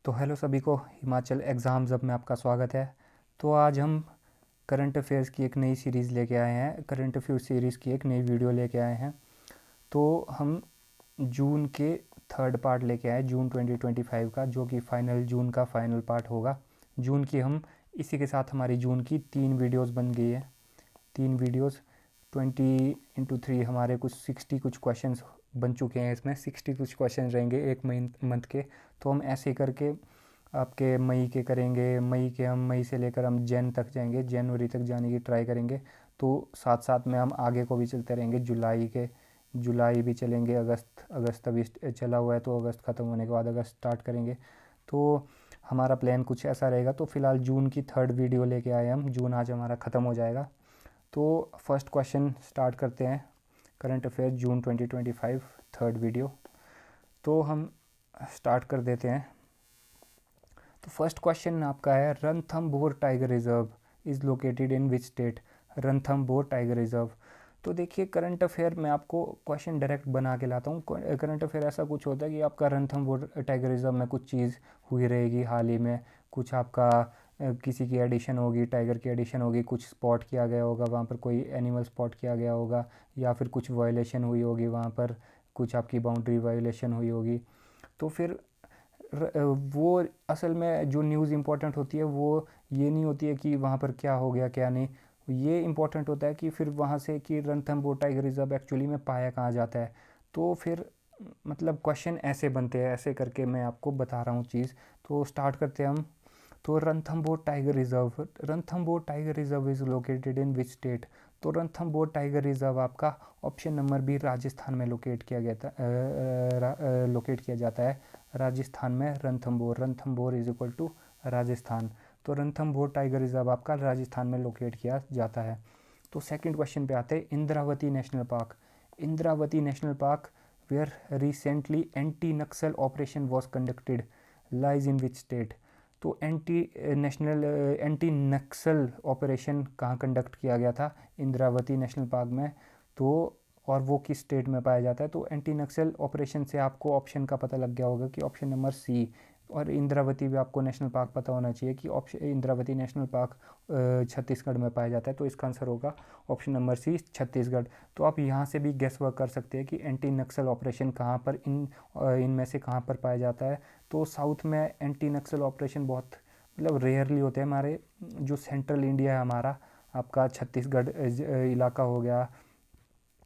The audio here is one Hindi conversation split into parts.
तो हेलो सभी को, हिमाचल एग्ज़ाम्स अब में आपका स्वागत है। तो आज हम करंट अफेयर्स की एक नई सीरीज़ लेके आए हैं, करंट अफेयर सीरीज़ की एक नई वीडियो लेके आए हैं। तो हम जून के थर्ड पार्ट लेके आए, जून 2025 का, जो कि जून का फाइनल पार्ट होगा। जून की हम इसी के साथ हमारी जून की 3 वीडियोस बन गई है। 3 वीडियोस 20 × 3 हमारे कुछ 60 कुछ क्वेश्चंस बन चुके हैं। इसमें 60 कुछ क्वेश्चन रहेंगे एक मंथ के। तो हम ऐसे करके आपके मई के करेंगे, मई से लेकर हम जैन तक जाएंगे, जनवरी तक जाने की ट्राई करेंगे। तो साथ साथ में हम आगे को भी चलते रहेंगे, जुलाई भी चलेंगे, अगस्त अभी चला हुआ है, तो अगस्त ख़त्म होने के बाद अगस्त स्टार्ट करेंगे। तो हमारा प्लान कुछ ऐसा रहेगा। तो फ़िलहाल जून की थर्ड वीडियो लेके आए हम, जून आज हमारा ख़त्म हो जाएगा। तो फर्स्ट क्वेश्चन स्टार्ट करते हैं, करंट अफेयर जून 2025 थर्ड वीडियो। तो हम स्टार्ट कर देते हैं। तो फर्स्ट क्वेश्चन आपका है, Ranthambore tiger reserve is located in which state? Ranthambore tiger reserve. तो देखिए, करंट अफेयर में आपको क्वेश्चन डायरेक्ट बना के लाता हूँ। करंट अफेयर ऐसा कुछ होता है कि आपका रणथंभौर टाइगर रिजर्व में कुछ चीज़ हुई रहेगी हाल ही में, कुछ आपका किसी की एडिशन होगी, टाइगर की एडिशन होगी, कुछ स्पॉट किया गया होगा वहाँ पर, कोई एनिमल स्पॉट किया गया होगा, या फिर कुछ वायलेशन हुई होगी वहाँ पर, कुछ आपकी बाउंड्री वायलेशन हुई होगी। तो फिर वो असल में जो न्यूज़ इम्पोर्टेंट होती है वो ये नहीं होती है कि वहाँ पर क्या हो गया क्या नहीं। ये इम्पोर्टेंट होता है कि फिर वहाँ से कि रणथंभौर टाइगर रिजर्व एक्चुअली में पाया कहाँ जाता है। तो फिर मतलब क्वेश्चन ऐसे बनते हैं, ऐसे करके मैं आपको बता रहा हूँ चीज़। तो स्टार्ट करते हैं हम। तो Ranthambore tiger reserve is located in which state? तो रणथंभौर टाइगर रिजर्व आपका ऑप्शन नंबर बी राजस्थान में लोकेट किया गया था, लोकेट किया जाता है राजस्थान में। Ranthambore is equal to Rajasthan. तो रणथंभौर टाइगर रिजर्व आपका राजस्थान में लोकेट किया जाता है। तो सेकंड क्वेश्चन पे आते हैं, Indravati national park. Indravati national park where recently anti Naxal operation was conducted lies in which state? तो एंटी नक्सल ऑपरेशन कहाँ कंडक्ट किया गया था? इंद्रावती नेशनल पार्क में। तो और वो किस स्टेट में पाया जाता है? तो एंटी नक्सल ऑपरेशन से आपको ऑप्शन का पता लग गया होगा कि ऑप्शन नंबर सी। और इंद्रावती भी आपको नेशनल पार्क पता होना चाहिए कि option Indravati national park Chhattisgarh में पाया जाता है। तो इसका आंसर होगा ऑप्शन नंबर सी, छत्तीसगढ़। तो आप यहाँ से भी गेस वर्क कर सकते हैं कि एंटी नक्सल ऑपरेशन कहाँ पर इनमें से कहाँ पर पाया जाता है। तो साउथ में एंटी नक्सल ऑपरेशन बहुत मतलब रेयरली होते हैं। हमारे जो सेंट्रल इंडिया है हमारा, आपका छत्तीसगढ़ इलाका हो गया,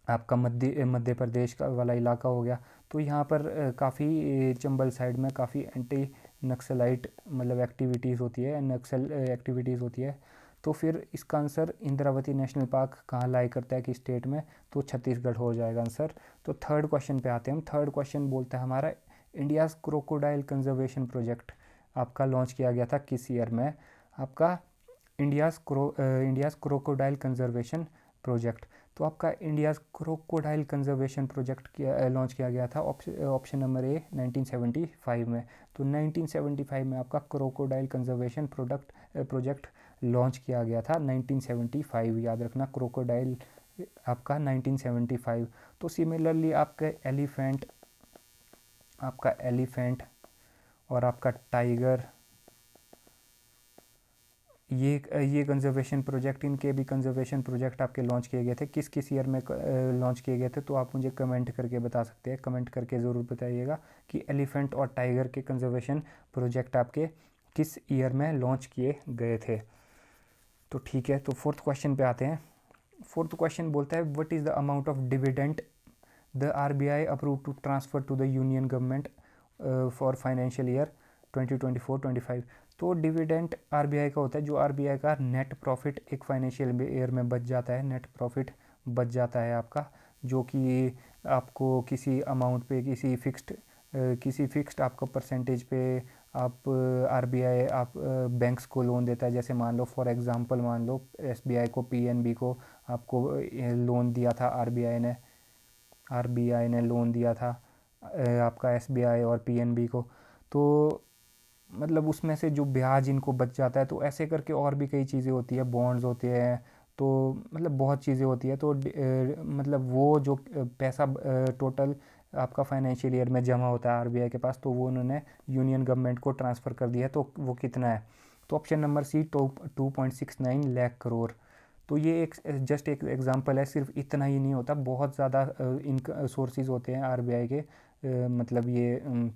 आपका मध्य प्रदेश का वाला इलाका हो गया, तो यहाँ पर काफ़ी चंबल साइड में काफ़ी एंटी नक्सलाइट मतलब एक्टिविटीज़ होती है, नक्सल एक्टिविटीज़ होती है। तो फिर इसका आंसर इंद्रावती नेशनल पार्क कहाँ लाई करता है कि स्टेट में? तो छत्तीसगढ़ हो जाएगा आंसर। तो थर्ड क्वेश्चन पे आते हैं हम। थर्ड क्वेश्चन बोलता है हमारा, इंडियाज़ क्रोकोडाइल कंजर्वेशन प्रोजेक्ट आपका लॉन्च किया गया था किस ईयर में? आपका इंडियाज़ क्रोकोडाइल कंजर्वेशन प्रोजेक्ट। तो आपका India's crocodile conservation project launch किया गया था ऑप्शन नंबर ए 1975 में। तो 1975 में आपका क्रोकोडाइल कंजर्वेशन प्रोजेक्ट लॉन्च किया गया था 1975, याद रखना, क्रोकोडाइल आपका 1975। तो सिमिलरली आपका एलिफेंट और आपका टाइगर, ये कंजर्वेशन प्रोजेक्ट, इनके भी कंजर्वेशन प्रोजेक्ट आपके लॉन्च किए गए थे। किस किस ईयर में लॉन्च किए गए थे? तो आप मुझे कमेंट करके बता सकते हैं, कमेंट करके ज़रूर बताइएगा कि एलिफेंट और टाइगर के कंजर्वेशन प्रोजेक्ट आपके किस ईयर में लॉन्च किए गए थे। तो ठीक है, तो फोर्थ क्वेश्चन पे आते हैं। फोर्थ क्वेश्चन बोलता है, what is the amount of dividend the RBI approve to transfer to the union government for financial year 2024-25? तो डिविडेंड RBI का होता है, जो RBI का नेट प्रॉफिट एक फाइनेंशियल ईयर में बच जाता है, नेट प्रॉफिट बच जाता है आपका, जो कि आपको किसी अमाउंट पे किसी फिक्स्ड आपका परसेंटेज पे आप RBI आप बैंक्स को लोन देता है। जैसे मान लो, फॉर एग्जांपल मान लो SBI को, PNB को आपको लोन दिया था RBI ने लोन दिया था आपका SBI और PNB को। तो मतलब उसमें से जो ब्याज इनको बच जाता है। तो ऐसे करके और भी कई चीज़ें होती है, बॉन्ड्स होते हैं, तो मतलब बहुत चीज़ें होती है। तो मतलब वो जो पैसा टोटल आपका फाइनेंशियल ईयर में जमा होता है आरबीआई के पास, तो वो उन्होंने यूनियन गवर्नमेंट को ट्रांसफ़र कर दिया है, तो वो कितना है? तो option number C 2.69 lakh crore. तो ये एक जस्ट एक एग्जांपल है, सिर्फ इतना ही नहीं होता, बहुत ज़्यादा इनका सोर्सेज होते हैं आरबीआई के, मतलब ये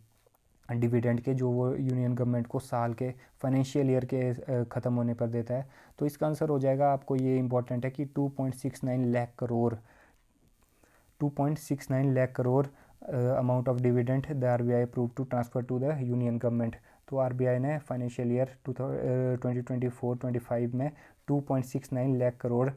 डिविडेंड के, जो वो यूनियन गवर्नमेंट को साल के फाइनेंशियल ईयर के ख़त्म होने पर देता है। तो इसका आंसर हो जाएगा, आपको ये इंपॉर्टेंट है कि 2.69 lakh crore, 2.69 lakh crore amount of dividend the RBI approve to transfer to the union government. तो आरबीआई ने फाइनेंशियल ईयर 2024-25 में 2.69 लाख करोड़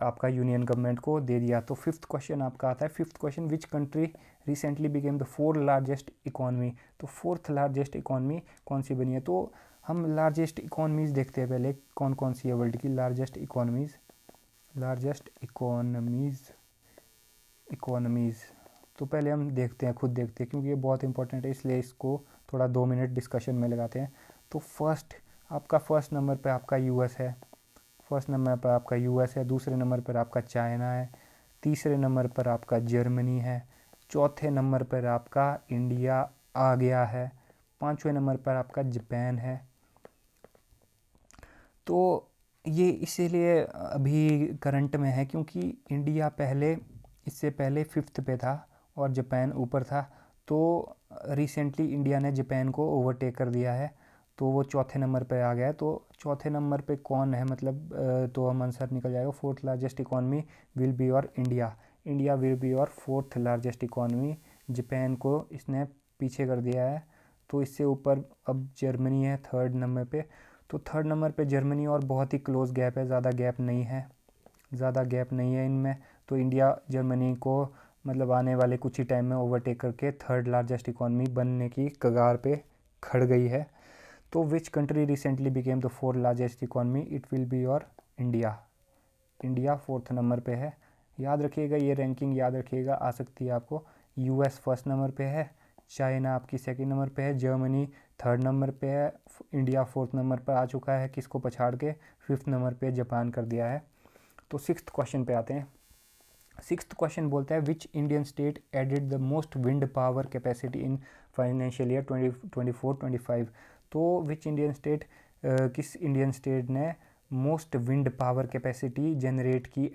आपका यूनियन गवर्नमेंट को दे दिया। तो फिफ्थ क्वेश्चन आपका आता है, fifth question, which country recently became the fourth largest economy. तो फोर्थ लार्जेस्ट इकॉनमी कौन सी बनी है? तो हम लार्जेस्ट इकॉनमीज़ देखते हैं पहले, कौन कौन सी है वर्ल्ड की लार्जेस्ट इकॉनमीज़। इकोनॉमीज़ तो पहले हम देखते हैं, खुद देखते हैं, क्योंकि ये बहुत इंपॉर्टेंट है, इसलिए इसको थोड़ा 2 मिनट डिस्कशन में लगाते हैं। तो फर्स्ट नंबर पे आपका यूएस है, दूसरे नंबर पर आपका चाइना है, तीसरे नंबर पर आपका जर्मनी है, चौथे नंबर पर आपका इंडिया आ गया है, पाँचवें नंबर पर आपका जापान है। तो ये इसीलिए अभी करंट में है क्योंकि इंडिया इससे पहले फिफ्थ पे था और जापान ऊपर था। तो रिसेंटली इंडिया ने जापान को ओवरटेक कर दिया है, तो वो चौथे नंबर पे आ गया है। तो चौथे नंबर पे कौन है, मतलब तो हम आंसर निकल जाएगा, fourth largest economy will be और इंडिया विल बी और फोर्थ लार्जेस्ट इकॉनमी। जापान को इसने पीछे कर दिया है, तो इससे ऊपर अब जर्मनी है थर्ड नंबर पे। तो थर्ड नंबर पे जर्मनी और बहुत ही क्लोज गैप है, ज़्यादा गैप नहीं है इनमें। तो इंडिया जर्मनी को मतलब आने वाले कुछ ही टाइम में ओवरटेक करके थर्ड लार्जेस्ट इकॉनमी बनने की कगार पे खड़ गई है। तो which country recently became the fourth largest economy, it will be और इंडिया फोर्थ नंबर पे है। याद रखिएगा, ये रैंकिंग याद रखिएगा, आ सकती है आपको। यूएस फर्स्ट नंबर पे है, चाइना आपकी सेकंड नंबर पे है, जर्मनी थर्ड नंबर पे है, इंडिया फोर्थ नंबर पर आ चुका है, किसको पछाड़ के, फिफ्थ नंबर पे जापान कर दिया है। तो सिक्स्थ क्वेश्चन पे आते हैं। सिक्स्थ क्वेश्चन बोलता है, which Indian state added the most wind power capacity in financial year 2024-25। तो विच इंडियन स्टेट, किस इंडियन स्टेट ने most wind power capacity generate की,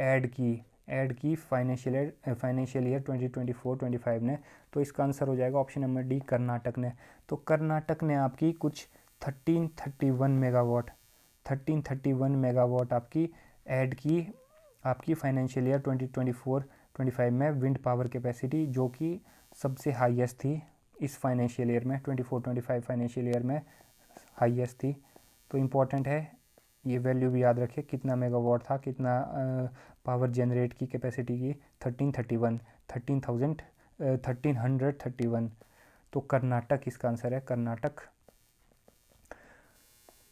ऐड की फाइनेंशियल ईयर 2024-25 ने। तो इसका आंसर हो जाएगा ऑप्शन नंबर डी, कर्नाटक ने। तो कर्नाटक ने आपकी कुछ 1331 मेगावाट आपकी ऐड की आपकी फाइनेंशियल ईयर 2024-25 में विंड पावर कैपेसिटी, जो कि सबसे हाईएस्ट थी इस फाइनेंशियल ईयर में, 24-25 फाइनेंशियल ईयर में हाईएस्ट थी। तो इम्पॉर्टेंट है, ये वैल्यू भी याद रखें, कितना मेगावाट था, कितना पावर जनरेट की कैपेसिटी की, 1331। तो कर्नाटक इसका आंसर है, कर्नाटक।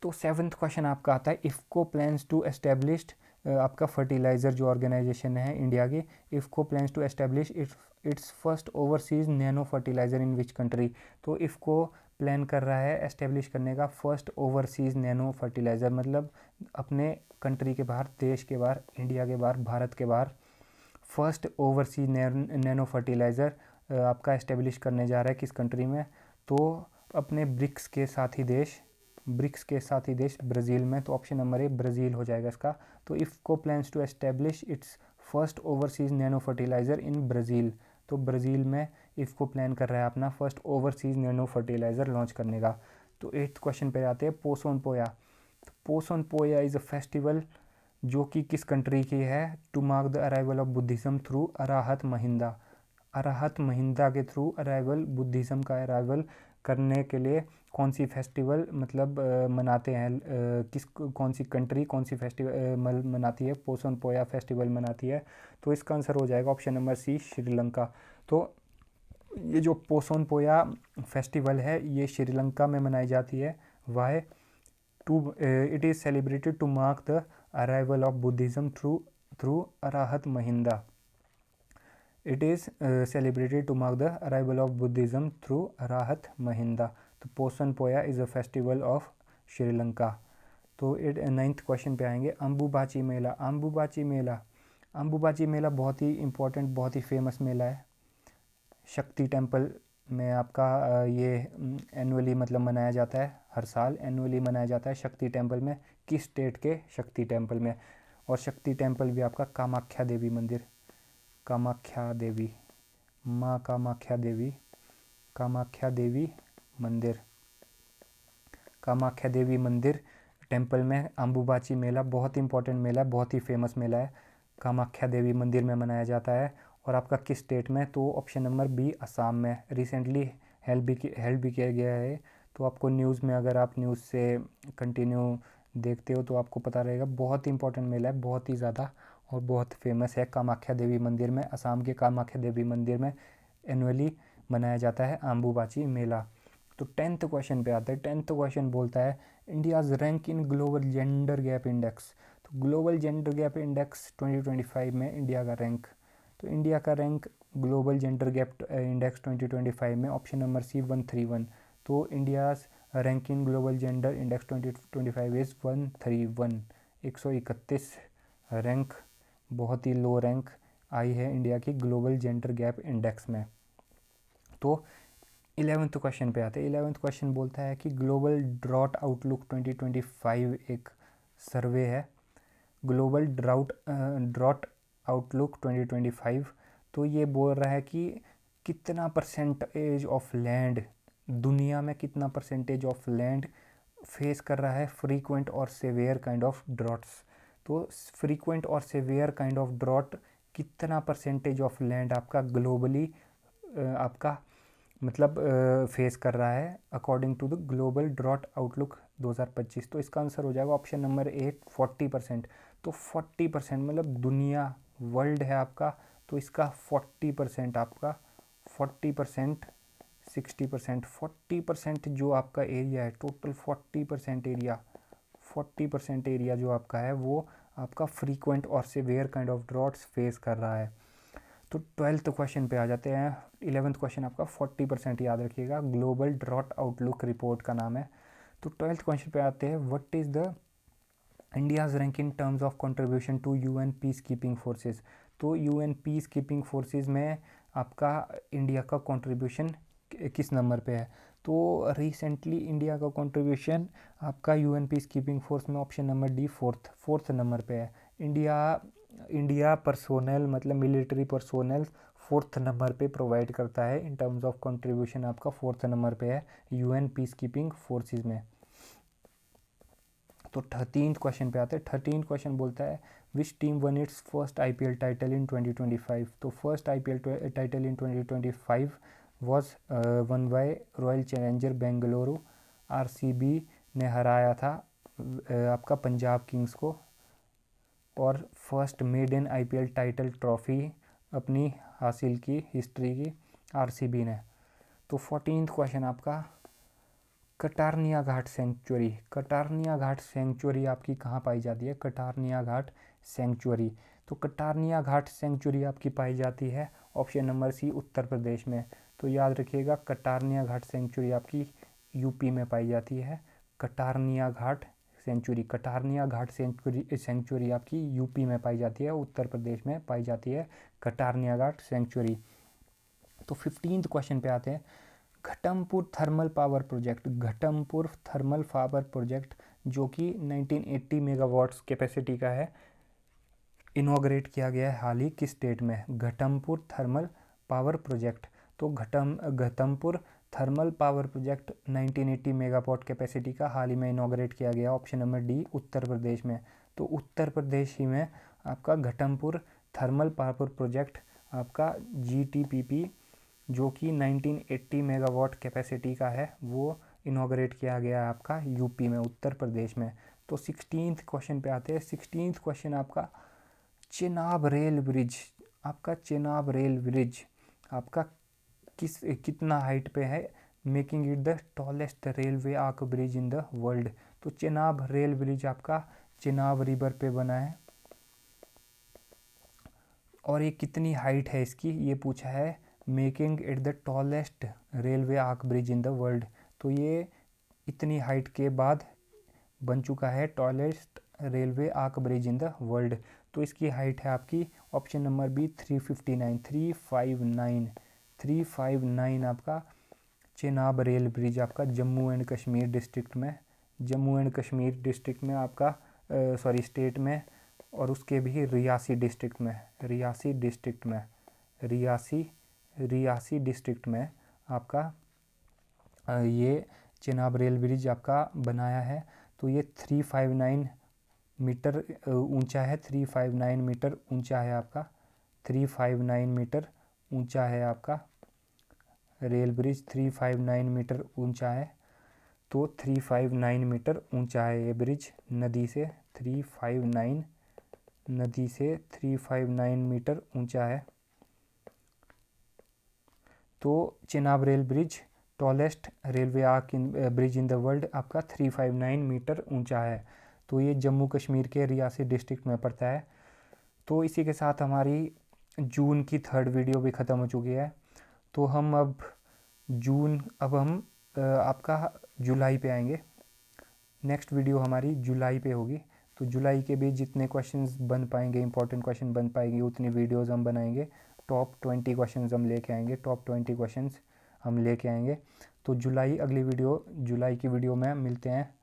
तो सेवन्थ क्वेश्चन आपका आता है, इफ़को प्लान्स टू एस्टेब्लिश्ड, आपका फर्टिलाइज़र जो ऑर्गेनाइजेशन है इंडिया की, IFFCO plans to establish its first overseas nano fertiliser in which country. तो इफ़को प्लान कर रहा है एस्टेब्लिश करने का फर्स्ट ओवरसीज़ नैनो फर्टिलाइज़र, मतलब अपने कंट्री के बाहर, देश के बाहर, इंडिया के बाहर, भारत के बाहर फर्स्ट ओवरसीज नैनो फर्टिलाइज़र आपका एस्टेब्लिश करने जा रहा है किस कंट्री में? तो अपने ब्रिक्स के साथी देश ब्राज़ील में। तो ऑप्शन नंबर ए ब्राज़ील हो जाएगा इसका। तो IFFCO plans to establish its first overseas nano fertiliser in Brazil. तो ब्राज़ील में इफ़को प्लान कर रहा है अपना first overseas nano fertiliser launch करने का। तो एट्थ क्वेश्चन पे आते हैं, पोसोन पोया। तो पोसोन पोया इज़ अ फेस्टिवल जो कि किस कंट्री की है? To mark the arrival of Buddhism through Arahat Mahinda के थ्रू अराइवल, बुद्धिज़्म का अराइवल करने के लिए कौन सी फेस्टिवल मतलब मनाते हैं, कौन सी कंट्री कौन सी फेस्टिवल मनाती है, पोसोन पोया फेस्टिवल मनाती है? तो इसका आंसर हो जाएगा ऑप्शन नंबर सी, श्रीलंका। तो ये जो पोसोन पोया फेस्टिवल है ये श्रीलंका में मनाई जाती है। Why? It is celebrated to mark the arrival of Buddhism through Arahat Mahinda. It is celebrated to mark the arrival of Buddhism through Arahat Mahinda. तो पोसन पोया is a festival of Sri Lanka. तो नाइन्थ क्वेश्चन पे आएंगे, अम्बुबाची मेला बहुत ही इम्पोर्टेंट, बहुत ही फेमस मेला है शक्ति टेम्पल में आपका ये एनुअली मतलब मनाया जाता है, हर साल एनुअली मनाया जाता है शक्ति टेम्पल में। किस स्टेट के शक्ति टेम्पल में? और शक्ति टेम्पल भी आपका कामाख्या देवी मंदिर, कामाख्या देवी, माँ कामाख्या देवी, कामाख्या देवी मंदिर, कामाख्या देवी मंदिर टेम्पल में अम्बुबाची मेला बहुत इंपॉर्टेंट मेला है, बहुत ही फेमस मेला है, कामाख्या देवी मंदिर में मनाया जाता है। और आपका किस स्टेट में? तो ऑप्शन नंबर बी असम में। रिसेंटली हेल्ड भी किया गया है। तो आपको न्यूज़ में, अगर आप न्यूज़ से कंटिन्यू देखते हो तो आपको पता रहेगा, बहुत इंपॉर्टेंट मेला है, बहुत ही ज़्यादा और बहुत फेमस है कामाख्या देवी मंदिर में। असम के कामाख्या देवी मंदिर में एनुअली मनाया जाता है अम्बुबाची मेला। तो 10th क्वेश्चन पे आते हैं। 10th क्वेश्चन बोलता है India's rank in global gender gap index. तो ग्लोबल जेंडर गैप इंडेक्स 2025 में इंडिया का रैंक, तो इंडिया का rank global gender gap index 2025 में ऑप्शन नंबर सी 131। तो India's rank in global gender index 2025 is 131, 131 rank, बहुत ही लो रैंक आई है इंडिया की ग्लोबल जेंडर गैप इंडेक्स में। तो 11th क्वेश्चन पे आते हैं। 11th क्वेश्चन बोलता है कि ग्लोबल ड्रॉट आउटलुक 2025 एक सर्वे है, ग्लोबल ड्रॉट आउटलुक 2025। तो ये बोल रहा है कि कितना परसेंटेज ऑफ लैंड, दुनिया में कितना परसेंटेज ऑफ लैंड फेस कर रहा है फ्रीक्वेंट और सेवियर काइंड ऑफ ड्रॉट्स। तो फ्रीक्वेंट और सेवियर काइंड ऑफ ड्रॉट कितना परसेंटेज ऑफ लैंड आपका ग्लोबली आपका मतलब फेस कर रहा है according to the global drought outlook 2025। तो इसका आंसर हो जाएगा ऑप्शन नंबर ए 40%। तो 40% मतलब दुनिया, वर्ल्ड है आपका, तो इसका 40% आपका 40%, 60%, 40% जो आपका एरिया है, टोटल 40% एरिया, 40% एरिया जो आपका है वो आपका फ्रीक्वेंट और severe kind of droughts face कर रहा है। तो 12th क्वेश्चन पे आ जाते हैं। 11th क्वेश्चन आपका 40% याद रखिएगा, ग्लोबल ड्रॉट आउटलुक रिपोर्ट का नाम है। तो 12th क्वेश्चन पे आते हैं, what is the India's rank in terms of contribution to UN peace keeping forces. तो यूएन पीस कीपिंग फोर्सेस में आपका इंडिया का कंट्रीब्यूशन किस नंबर पे है? तो रिसेंटली इंडिया का कंट्रीब्यूशन आपका यूएन पीस कीपिंग फोर्स में option number D fourth number पे है। इंडिया पर्सोनल मतलब मिलिट्री पर्सोनल 4th नंबर पे प्रोवाइड करता है इन टर्म्स ऑफ कंट्रीब्यूशन, आपका 4th नंबर पे है यूएन पीस कीपिंग फोर्सेस में। तो 13th क्वेश्चन पे आते हैं। 13th क्वेश्चन बोलता है which team won its first IPL title in 2025। तो first IPL title in 2025 was won by Royal Challenger Bengaluru. RCB ने हराया था आपका पंजाब किंग्स को, और first maiden IPL title trophy अपनी हासिल की हिस्ट्री की आरसीबी ने। तो 14th क्वेश्चन आपका कटारनिया घाट सेंचुरी। कटारनिया घाट सेंचुरी आपकी कहाँ पाई जाती है? कटारनिया घाट सेंचुरी, तो कटारनिया घाट सेंचुरी आपकी पाई जाती है ऑप्शन नंबर सी उत्तर प्रदेश में। तो याद रखिएगा कटारनिया घाट सेंचुरी आपकी यूपी में पाई जाती है। कटारनिया घाट सेंचुरी, कटारनिया घाट सेंचुरी आपकी यूपी में पाई जाती है, उत्तर प्रदेश में पाई जाती है कटारनिया घाट सेंचुरी। तो 15th क्वेश्चन पे आते हैं। Ghatampur thermal power project, Ghatampur thermal power project जो कि 1980 मेगावाट्स कैपेसिटी का है, इनॉग्रेट किया गया है हाल ही किस स्टेट में? Ghatampur thermal power project. तो Ghatampur thermal power project 1980 megawatt capacity का हाल ही में इनॉग्रेट किया गया, option number D Uttar Pradesh में। तो उत्तर प्रदेश ही में आपका घटमपुर थर्मल पावर प्रोजेक्ट आपका GTPP जो कि 1980 मेगावाट कैपेसिटी का है वो इनॉग्रेट किया गया है आपका यूपी में, उत्तर प्रदेश में। तो 16th क्वेश्चन पे आते हैं। 16th क्वेश्चन आपका चेनाब रेल ब्रिज, आपका चेनाब रेल ब्रिज आपका कितना हाइट पे है, making it the tallest railway arch bridge in the world. तो चेनाब रेल ब्रिज आपका चेनाब रिवर पे बना है, और ये कितनी हाइट है इसकी ये पूछा है, making it the tallest railway arch bridge in the world. तो ये इतनी हाइट के बाद बन चुका है tallest railway arch bridge in the world. तो इसकी हाइट है आपकी ऑप्शन नंबर बी 359, 359 आपका चेनाब रेल ब्रिज आपका जम्मू एंड कश्मीर डिस्ट्रिक्ट में, जम्मू एंड कश्मीर डिस्ट्रिक्ट में आपका सॉरी स्टेट में, और उसके भी रियासी डिस्ट्रिक्ट में, रियासी डिस्ट्रिक्ट में, रियासी डिस्ट्रिक्ट में आपका ये चेनाब रेल ब्रिज आपका बनाया है। तो ये 359 मीटर ऊंचा है, 359 मीटर ऊंचा है आपका, 359 मीटर ऊंचा है आपका रेल ब्रिज, 359 मीटर ऊंचा है। तो 359 मीटर ऊंचा है ये ब्रिज नदी से, 359 नदी से 359 मीटर ऊंचा है। तो Chenab rail bridge tallest railway arc in bridge in the world आपका 359 मीटर ऊंचा है। तो ये जम्मू कश्मीर के रियासी डिस्ट्रिक्ट में पड़ता है। तो इसी के साथ हमारी जून की 3rd वीडियो भी ख़त्म हो चुकी है। तो हम अब हम आपका जुलाई पे आएंगे। नेक्स्ट वीडियो हमारी जुलाई पे होगी। तो जुलाई के भी जितने क्वेश्चंस बन पाएंगे, इंपॉर्टेंट क्वेश्चन बन पाएंगे, उतनी वीडियोस हम बनाएंगे। टॉप 20 क्वेश्चंस हम लेके आएंगे, टॉप 20 क्वेश्चंस हम लेके आएंगे। तो जुलाई की वीडियो में मिलते हैं।